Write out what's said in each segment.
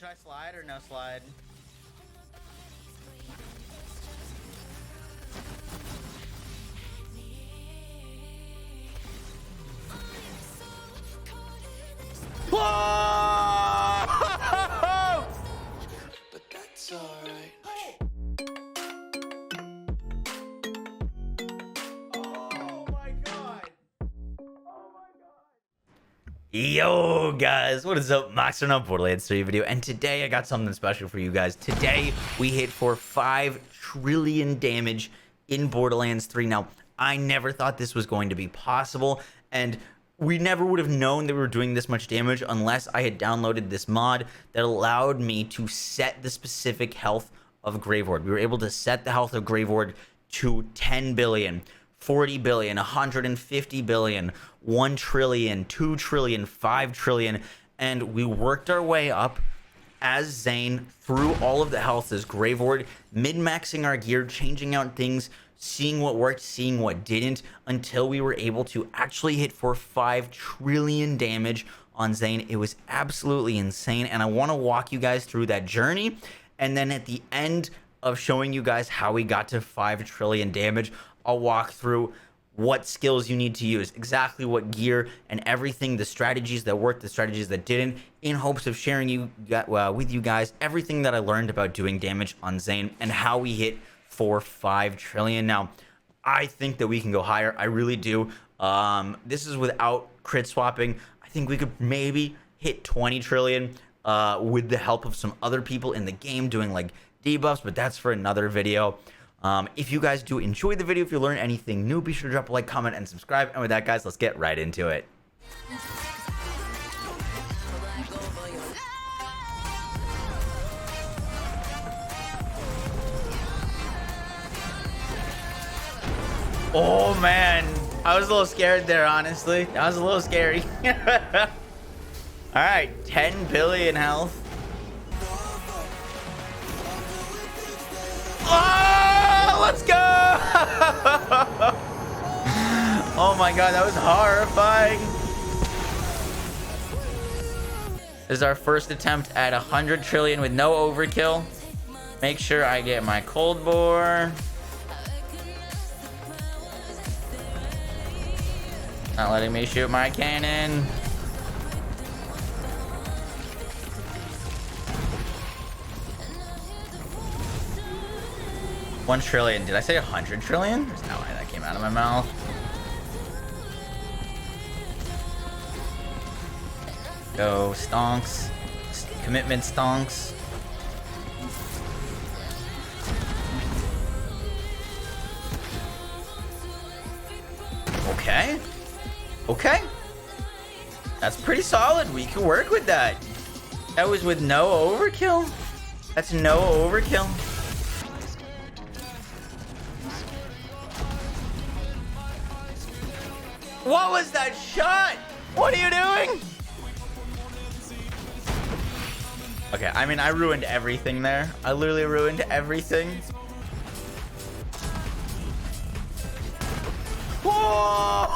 Should I slide or no slide? Whoa! But that's all right. Yo guys, what is up? Max on a Borderlands 3 video, and today I got something special for you guys. Today we hit for 5 trillion damage in Borderlands 3. Now, I never thought this was going to be possible, and we never would have known that we were doing this much damage unless I had downloaded this mod that allowed me to set the specific health of Garw00d. We were able to set the health of Garw00d to 10 billion. 40 billion, 150 billion, 1 trillion, 2 trillion, 5 trillion, and we worked our way up as Zane through all of the health as Garw00d, min-maxing our gear, changing out things, seeing what worked, seeing what didn't, until we were able to actually hit for 5 trillion damage on Zane. It was absolutely insane, and I want to walk you guys through that journey, and then at the end of showing you guys how we got to 5 trillion damage, I'll walk through what skills you need to use, exactly what gear and everything, the strategies that worked, the strategies that didn't, in hopes of sharing with you guys everything that I learned about doing damage on Zane and how we hit for 5 trillion. Now, I think that we can go higher. I really do. This is without crit swapping. I think we could maybe hit 20 trillion with the help of some other people in the game doing like debuffs, but that's for another video. If you guys do enjoy the video, if you learn anything new, be sure to drop a like, comment, and subscribe. And with that, guys, let's get right into it. Oh, man. I was a little scared there, honestly. That was a little scary. All right, 10 billion health. Oh, let's go! Oh my god, that was horrifying. This is our first attempt at 100 trillion with no overkill. Make sure I get my cold bore. Not letting me shoot my cannon. $1 trillion. Did I say 100 trillion? There's no way that came out of my mouth. Go stonks. Commitment stonks. Okay. Okay. That's pretty solid. We can work with that. That was with no overkill. That's no overkill. What was that shot? What are you doing? Okay, I mean, I ruined everything there. I literally ruined everything. Whoa!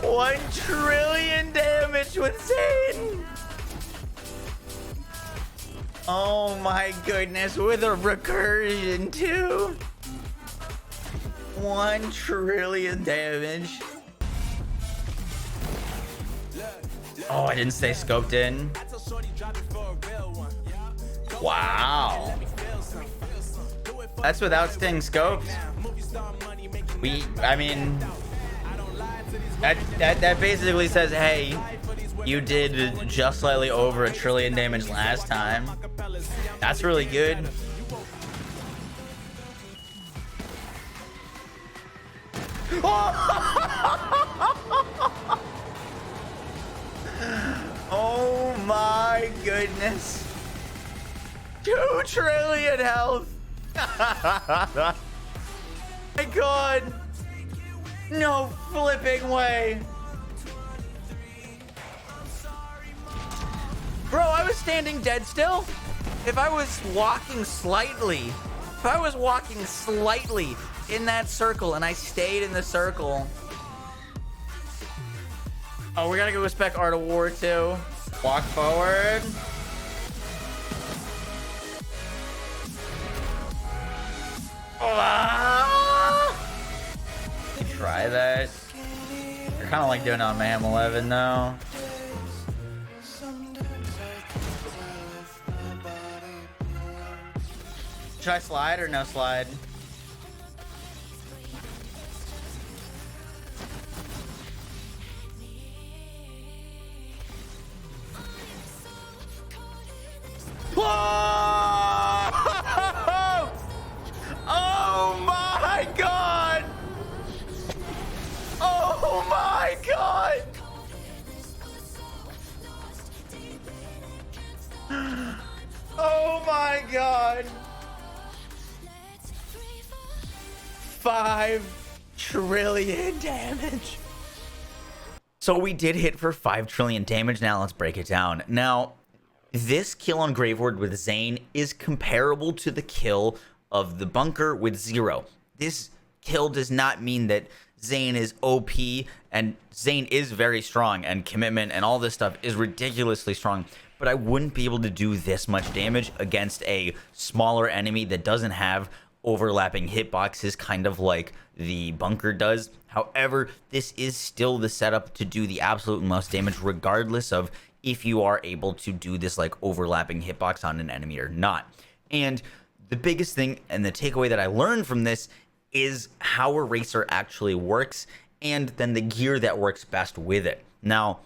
1 trillion damage with Zane. Oh my goodness, with a recursion too. 1 trillion damage. Oh, I didn't stay scoped in. Wow. That's without staying scoped. I mean, that basically says, hey, you did just slightly over 1 trillion damage last time. That's really good. Oh my goodness. 2 trillion health. My god. No flipping way. Bro, I was standing dead still. If I was walking slightly in that circle and I stayed in the circle, Oh, we're gonna go spec Art of War too. Walk forward. Try that. You're kind of like doing it on Mayhem 11 though. Should I slide or no slide? Whoa! Oh my god! Oh my god! Oh my god! 5 trillion damage. So we did hit for 5 trillion damage. Now let's break it down. Now, this kill on Garw00d with Zane is comparable to the kill of the bunker with 0. This kill does not mean that Zane is OP, and Zane is very strong, and commitment and all this stuff is ridiculously strong, but I wouldn't be able to do this much damage against a smaller enemy that doesn't have overlapping hitboxes, kind of like the bunker does. However, this is still the setup to do the absolute most damage, regardless of if you are able to do this like overlapping hitbox on an enemy or not. And the biggest thing and the takeaway that I learned from this is how Eraser actually works, and then the gear that works best with it. Now,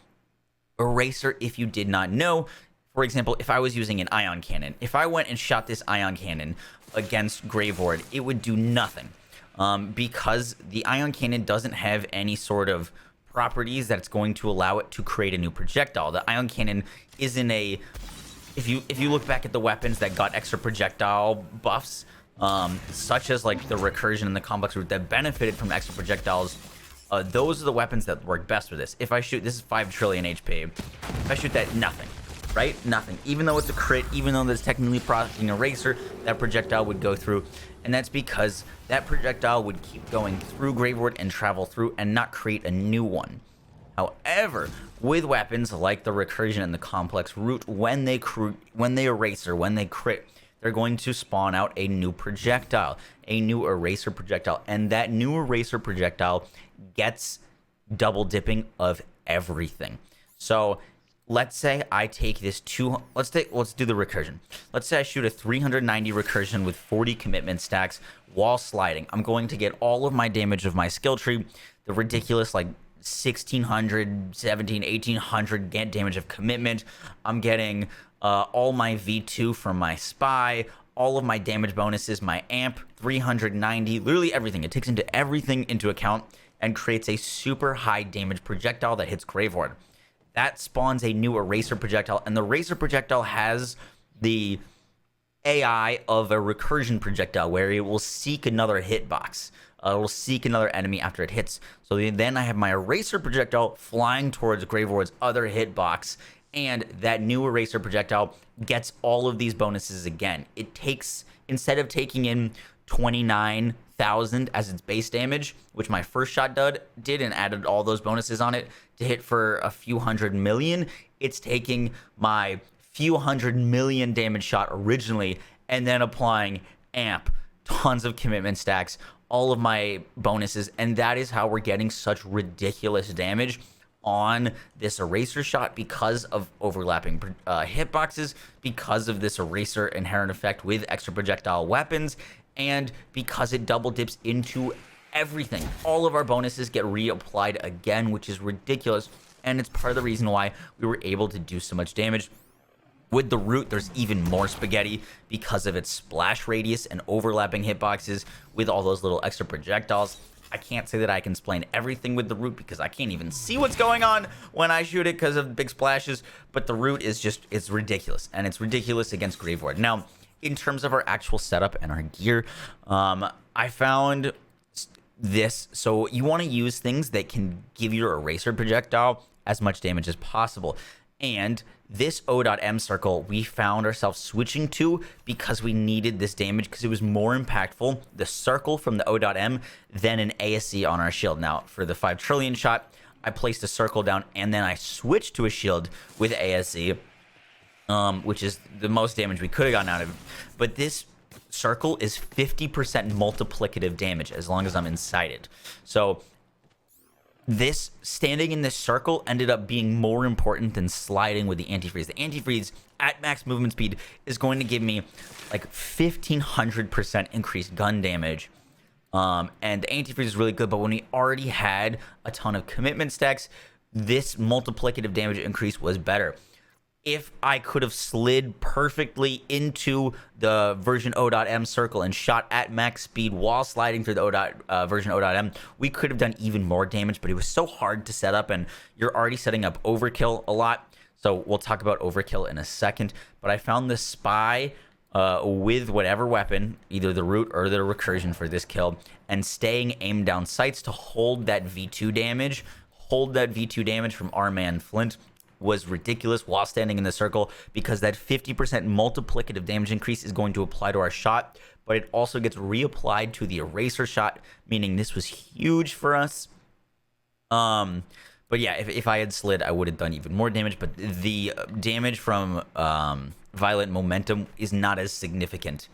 Eraser, if you did not know, for example, if I was using an ion cannon, if I went and shot this ion cannon against Garw00d, it would do nothing, because the ion cannon doesn't have any sort of properties that's going to allow it to create a new projectile. The ion cannon isn't a... If you look back at the weapons that got extra projectile buffs, such as like the recursion and the complex root that benefited from extra projectiles, those are the weapons that work best for this. If I shoot, this is 5 trillion HP. If I shoot that, nothing. Right? Nothing. Even though it's a crit, even though there's technically processing Eraser, that projectile would go through. And that's because that projectile would keep going through Garw00d and travel through and not create a new one. However, with weapons like the recursion and the complex root, when they Eraser, when they crit, they're going to spawn out a new projectile, a new Eraser projectile. And that new Eraser projectile gets double dipping of everything. So let's say I take this let's do the recursion. Let's say I shoot a 390 recursion with 40 commitment stacks while sliding. I'm going to get all of my damage of my skill tree, the ridiculous like 1600, 17, 1800 get damage of commitment. I'm getting all my V2 from my spy, all of my damage bonuses, my amp, 390, literally everything. It takes everything into account and creates a super high damage projectile that hits Garw00d. That spawns a new Eraser projectile, and the Eraser projectile has the AI of a recursion projectile, where it will seek another hitbox. It will seek another enemy after it hits. So then I have my Eraser projectile flying towards Garw00d's other hitbox, and that new Eraser projectile gets all of these bonuses again. It takes, instead of taking in 29,000 as its base damage, which my first shot did and added all those bonuses on it to hit for a few 100 million, it's taking my few 100 million damage shot originally and then applying amp, tons of commitment stacks, all of my bonuses, and that is how we're getting such ridiculous damage on this Eraser shot, because of overlapping hitboxes, because of this Eraser inherent effect with extra projectile weapons, and because it double dips into everything. All of our bonuses get reapplied again, which is ridiculous, and it's part of the reason why we were able to do so much damage. With the root, there's even more spaghetti because of its splash radius and overlapping hitboxes with all those little extra projectiles. I can't say that I can explain everything with the root because I can't even see what's going on when I shoot it because of big splashes, but the root is just, it's ridiculous, and it's ridiculous against Garw00d. Now, in terms of our actual setup and our gear, I found this. So you want to use things that can give your Eraser projectile as much damage as possible. And this O.M circle we found ourselves switching to because we needed this damage, because it was more impactful, the circle from the O.M, than an ASC on our shield. Now, for the 5 trillion shot, I placed a circle down, and then I switched to a shield with ASE, which is the most damage we could have gotten out of it. But this circle is 50% multiplicative damage as long as I'm inside it. So this standing in this circle ended up being more important than sliding with the antifreeze. The antifreeze at max movement speed is going to give me like 1500% increased gun damage. And the antifreeze is really good, but when we already had a ton of commitment stacks, this multiplicative damage increase was better. If I could have slid perfectly into the version O.M circle and shot at max speed while sliding through the version O.M, we could have done even more damage, but it was so hard to set up, and you're already setting up overkill a lot. So we'll talk about overkill in a second, but I found the spy with whatever weapon, either the root or the recursion for this kill, and staying aimed down sights to hold that V2 damage, from our man Flint, was ridiculous while standing in the circle, because that 50% multiplicative damage increase is going to apply to our shot, but it also gets reapplied to the eraser shot, meaning this was huge for us. But yeah, if I had slid, I would have done even more damage, but the damage from violent momentum is not as significant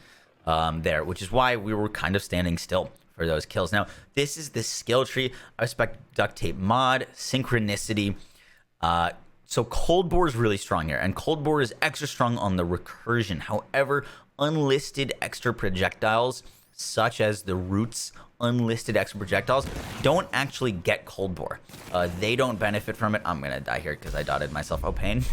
there, which is why we were kind of standing still for those kills. Now, this is the skill tree. I expect duct tape mod, synchronicity. So cold bore is really strong here, and cold bore is extra strong on the recursion. However, unlisted extra projectiles, such as the roots unlisted extra projectiles, don't actually get cold bore. They don't benefit from it. I'm gonna die here because I dotted myself. Oh, pain.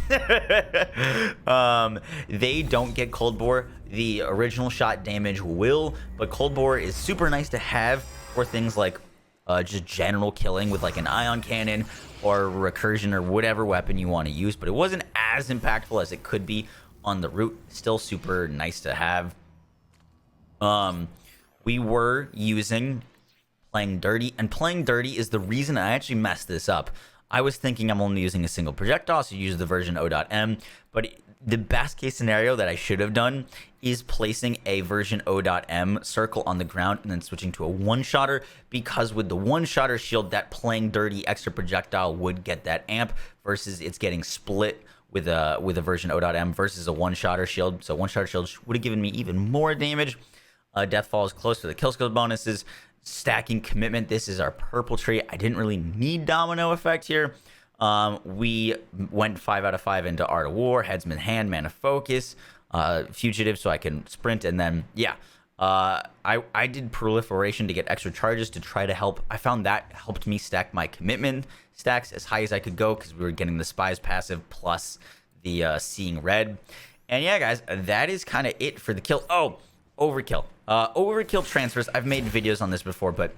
They don't get cold bore. The original shot damage will, but cold bore is super nice to have for things like just general killing with like an ion cannon or recursion or whatever weapon you want to use, but it wasn't as impactful as it could be on the root. Still super nice to have. We were using playing dirty, and playing dirty is the reason I actually messed this up. I was thinking I'm only using a single projectile, so use the version O.M, but the best case scenario that I should have done is placing a version O.M circle on the ground and then switching to a one-shotter, because with the one-shotter shield, that playing dirty extra projectile would get that amp versus it's getting split with a version O.M versus a one-shotter shield. So one-shotter shield would have given me even more damage. Deathfall is close to the kill skill bonuses. Stacking commitment. This is our purple tree. I didn't really need domino effect here. We went 5 out of 5 into Art of War, Headsman Hand, Mana Focus, Fugitive, so I can sprint, and then yeah, I did Proliferation to get extra charges to try to help. I found that helped me stack my commitment stacks as high as I could go, because we were getting the Spy's passive plus the Seeing Red. And yeah, guys, that is kind of it for the kill. Oh, overkill. Overkill transfers. I've made videos on this before, but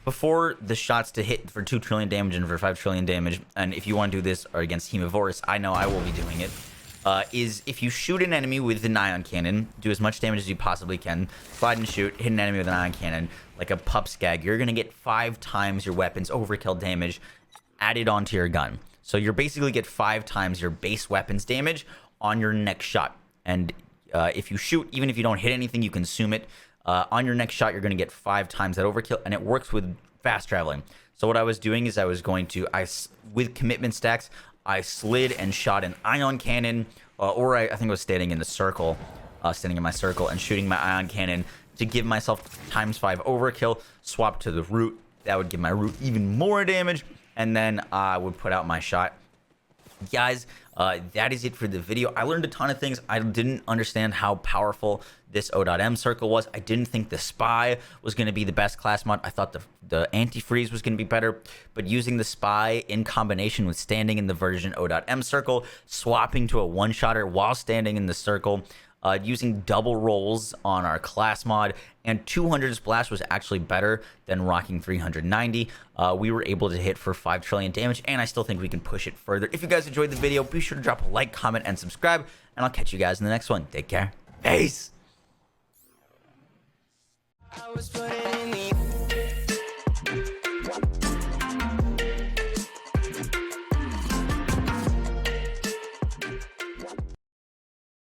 before the shots to hit for 2 trillion damage and for 5 trillion damage, and if you want to do this or against Hemovorus, I know I will be doing it, is if you shoot an enemy with an ion cannon, do as much damage as you possibly can, slide and shoot, hit an enemy with an ion cannon, like a pup skag, you're going to get 5 times your weapon's overkill damage added onto your gun. So you're basically get 5 times your base weapon's damage on your next shot. And if you shoot, even if you don't hit anything, you consume it. On your next shot, you're going to get 5 times that overkill, and it works with fast traveling. So what I was doing is I was going to, with commitment stacks, I slid and shot an ion cannon, or I think I was standing in the circle, standing in my circle and shooting my ion cannon to give myself ×5 overkill, swap to the root. That would give my root even more damage, and then I would put out my shot. Guys, that is it for the video. I learned a ton of things. I didn't understand how powerful this O.M circle was. I didn't think the Spy was going to be the best class mod. I thought the antifreeze was going to be better, but using the Spy in combination with standing in the version O.M circle, swapping to a one-shotter while standing in the circle, using double rolls on our class mod, and 200 splash was actually better than rocking 390. We were able to hit for 5 trillion damage, and I still think we can push it further. If you guys enjoyed the video, be sure to drop a like, comment, and subscribe, and I'll catch you guys in the next one. Take care. Peace. I was putting